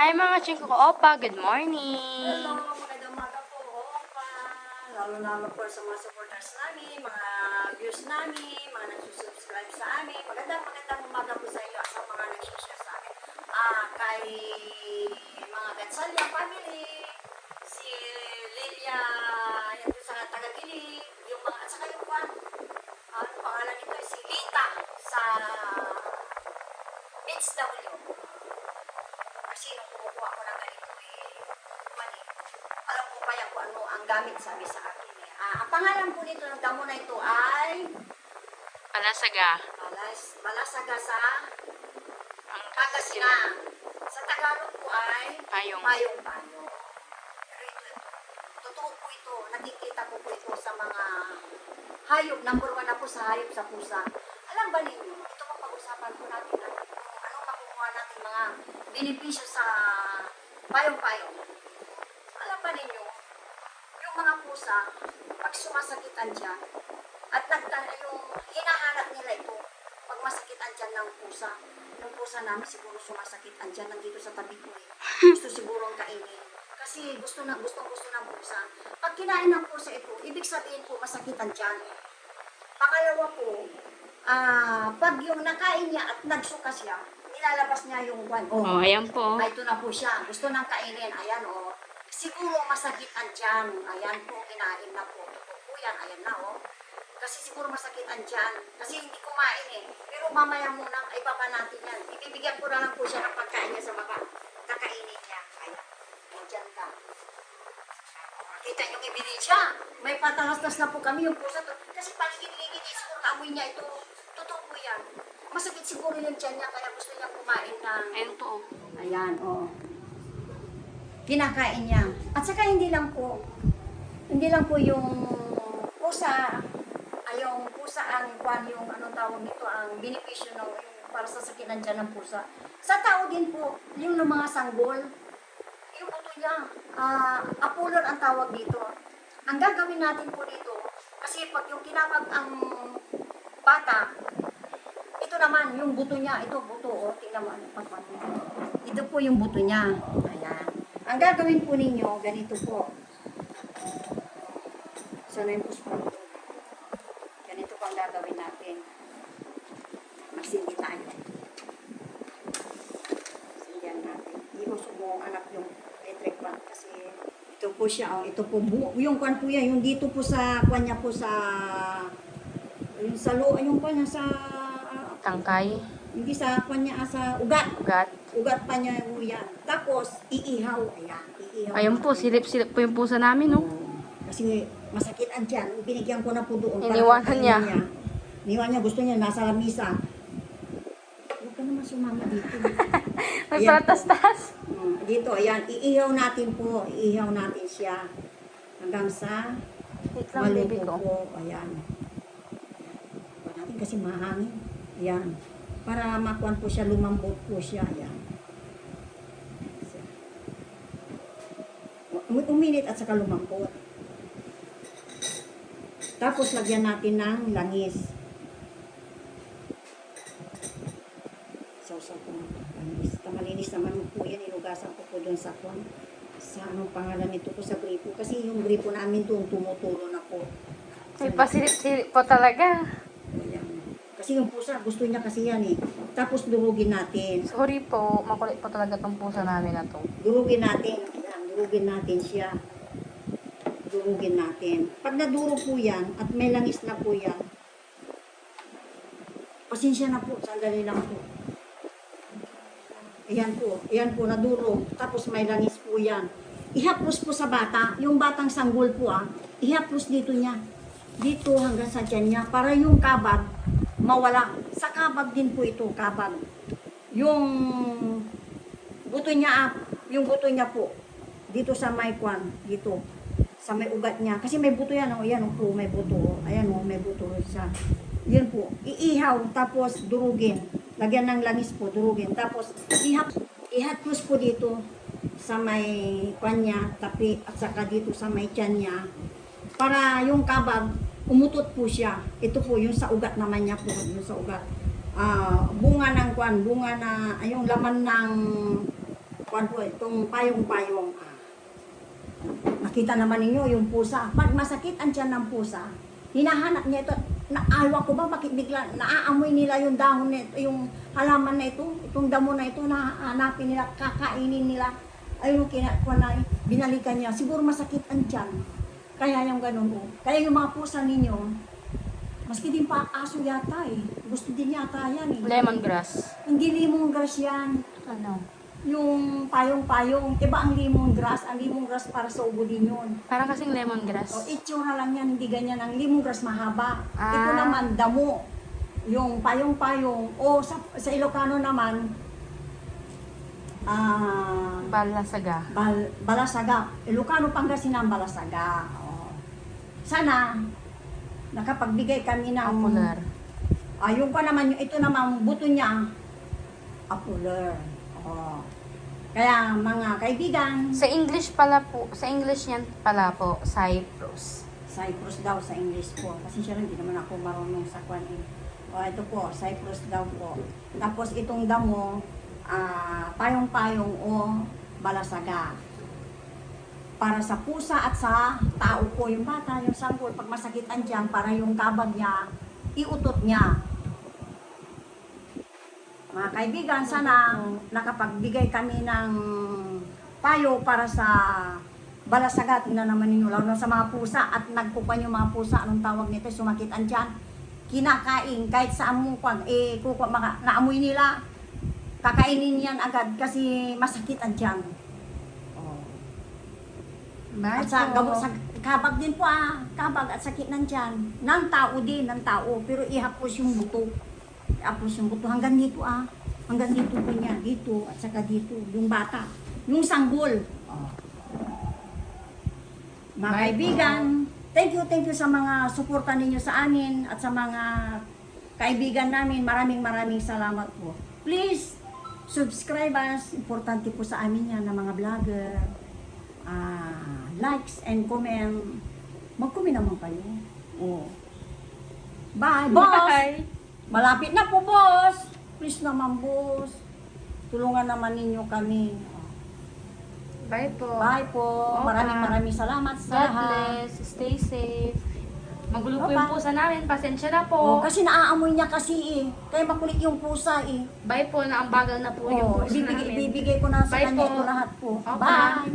Hi mga chingko ko, Opa. Good morning. Hello, magandang umaga po, Opa. Lalo po sa mga supporters namin, mga viewers namin, mga nagsusubscribe sa amin. Magandang umaga po sa iyo at sa mga nagsushare sa amin. Kay mga Gatsalia family, si Lilia, yan po sa Tagagilig, yung mga, at saka yung ano pangalan nito, si Lita sa Beach W. Kasi nung kumukuha ko ng ganito mali. Alam ko kaya kung ano ang gamit sabi sa akin ang pangalan po nito ng damo na ito ay Palasaga. Malasaga sa Pangasinan. Sa Tagalog po ay Payong. Payong. Pero ito, totoo po ito. Nakikita ko po ito sa mga hayop. Number 1 na po sa hayop sa pusa. Alam ba ninyo, ito pa pag-usapan po natin ano makukuha natin mga benepisyo sa payong-payong. Alam ba ninyo, yung mga pusa, pag sumasakit ang tiyan, at yung hinahanap nila ito, pag masakit ang tiyan ng pusa, yung pusa namin siguro sumasakit ang tiyan, nandito sa tabi ko Gusto siguro ang kainin. Kasi gusto ng pusa. Pag kinain ng pusa ito, ibig sabihin po masakit ang tiyan. Pangalawa po, pag yung nakain niya at nagsuka siya, nilalabas niya yung buwan. Oh, ayan po. Ito na po siya. Gusto nang kainin. Ayan, Siguro masakit ang tiyan. Ayan po, kinain na po. Ito po yan. Ayan na, Kasi siguro masakit ang tiyan. Kasi hindi kumain Pero mamaya muna, ibaba natin yan. Ibibigyan ko na lang po siya ng pagkain niya sa baba. Kakainin niya. Ayan. Diyan ka. Kita yung ebidensya. May patalastas na po kami yung pusa. Kasi paligid-ligid, siguro amoy niya ito. Totoo po yan. Masakit siguro yung tiyan niya, kaya gusto niya kumain ng... Ayan po. Ayan, kinakain niya. At saka hindi lang po yung pusa, yung pusa yung anong tawag nito, ang benepisyo ng yung para sa sakinan dyan ng pusa. Sa tao din po, yung mga sanggol, yung buto niya, apulon ang tawag dito. Ang gagawin natin po dito, kasi pag yung kinapag ang bata, ito naman, yung buto niya, ito buto, tingnan mo, ito po yung buto niya. Ayan. Ang gagawin po ninyo, ganito po. Sana yung puspon. Ganito po ang gagawin natin. Magsindi tayo. Sindihan natin. Iusog mo anak yung electric pan kasi ito po siya, ito po, yung kwan po yan, yung dito po sa kwan niya po sa, yung sa yung kwan niya sa, Tangkay. hindi sa kwan niya, sa ugat. Ugat pa niya yan. Tapos, iihaw. Ayan, iihaw. Ayun po, silip-silip po yung pusa namin, no? Kasi masakit ang tiyan. Binigyan ko na po doon. Iniwanan niya. Iniwan niya. Gusto niya nasa lamisa. Huwag ka naman sumama dito. Nagpatastas. Dito, ayan. Iihaw natin po. Iihaw natin siya. Hanggang sa maluto po. Ayan. Huwag natin kasi mahangin. Ayan. Para makuhan po siya, lumambot po siya. Ayan. Uminit at saka lumambot. Tapos lagyan natin ng langis. Sausaw ko ng langis. Malinis naman po yan. Inugasan ko po doon sa kwan. Sa anong pangalan nito po sa gripo. Kasi yung gripo namin doon tumutulo na po. May pasilip-silip po talaga. Ayan. Kasi yung pusa, gusto niya kasi yan Tapos durugin natin. Sorry po, makulit po talaga tong pusa namin na to. Durugin natin. Ayan, durugin natin siya. Durugin natin. Pag naduro po yan, at may langis na po yan, pasensya na po, sandali lang po. Ayan po, naduro. Tapos may langis po yan. Ihaplos po sa bata, yung batang sanggol po ihaplos dito niya. Dito hanggang sa tiyan niya, para yung kabag, mawala. Sa kabag din po ito, kabag. Yung buto niya po, dito sa may kwan, dito. Sa may ugat niya. Kasi may buto yan, ayan po, may buto. Ayan may buto siya. Yan po, iihaw, tapos durugin. Lagyan ng langis po, durugin. Tapos, ihaplos po dito sa may kwan niya, tapi, at saka dito sa may tiyan niya. Para yung kabag, umutot po siya. Ito po, yung sa ugat naman niya po, yung sa ugat. Bunga ng kwan, bunga na, yung laman ng kuwan po, itong payong-payong. Nakita naman ninyo yung pusa. Pag masakit ang tiyan ng pusa, hinahanap niya ito. Naawa ko ba, bakit bigla naaamoy nila yung dahon nito, yung halaman na ito, itong damo na ito, nahanapin nila, kakainin nila. Ayun, binalikan niya. Siguro masakit ang tiyan. Kaya yung ganun po. Kaya yung mga pusa ninyo, maski din pa aso yata eh. Gusto din yata yan eh. Lemongrass. Hindi lemongrass yan. Ano? Yung payong-payong. Diba ang lemongrass? Ang lemongrass para sa ubo din yun. Parang kasing O, lemongrass. itsura lang yan, hindi ganyan. Ang lemongrass mahaba. Ah. Ito naman, damo. Yung payong-payong. O, sa Ilocano naman, Balasaga. Balasaga. Ilocano, Pangasinan, Balasaga. O. Sana, nakapagbigay kami ng... Popular. Yung pa naman, ito naman, buto niya, apuler. O. Kaya, mga kaibigan, Sa English pala po, sa English yan pala po, Cyprus. Cyprus daw sa English po. Kasi siya hindi naman ako marunong sa kwan eh. O, ito po, Cyprus daw po. Tapos itong damo, payong-payong o balasaga. Para sa pusa at sa tao po, yung bata, yung sanggol, pag masakit ang tiyan, para yung kabag niya, iutot niya. Mga kaibigan, sana nakapagbigay kami ng payo para sa balasaga. Tingnan naman ninyo, lalo na sa mga pusa at nagpupan yung mga pusa, anong tawag nito, sumakit ang tiyan. Kinakain, kahit sa amupag, naamoy nila, kakainin yan agad kasi masakit ang tiyan. At sa kabag din po kabag at sakit ng tiyan. Ng tao din, ng tao, pero ihapos yung buto. Ihapos yung buto hanggang dito hanggang dito po niya, dito at saka dito, yung bata. Yung sanggol. Mga kaibigan, thank you sa mga suporta ninyo sa amin at sa mga kaibigan namin. Maraming salamat po. Please, subscribe us. Importante po sa amin yan na mga vlogger. Likes and comment. Mag-comment naman kayo. Bye, boss! Bye! Malapit na po, boss! Please naman, boss. Tulungan naman ninyo kami. Bye po. Bye po. Maraming salamat sa God lahat. bless. Stay safe. Magulo po Bye-bye. yung pusa namin. Pasensya na po. Kasi naaamoy niya kasi eh. Kaya makulit yung pusa eh. Bye po. Naambagal na po yung pusa namin. Ibibigay ko na sa Bye kanya po. ito lahat po. Okay. Bye!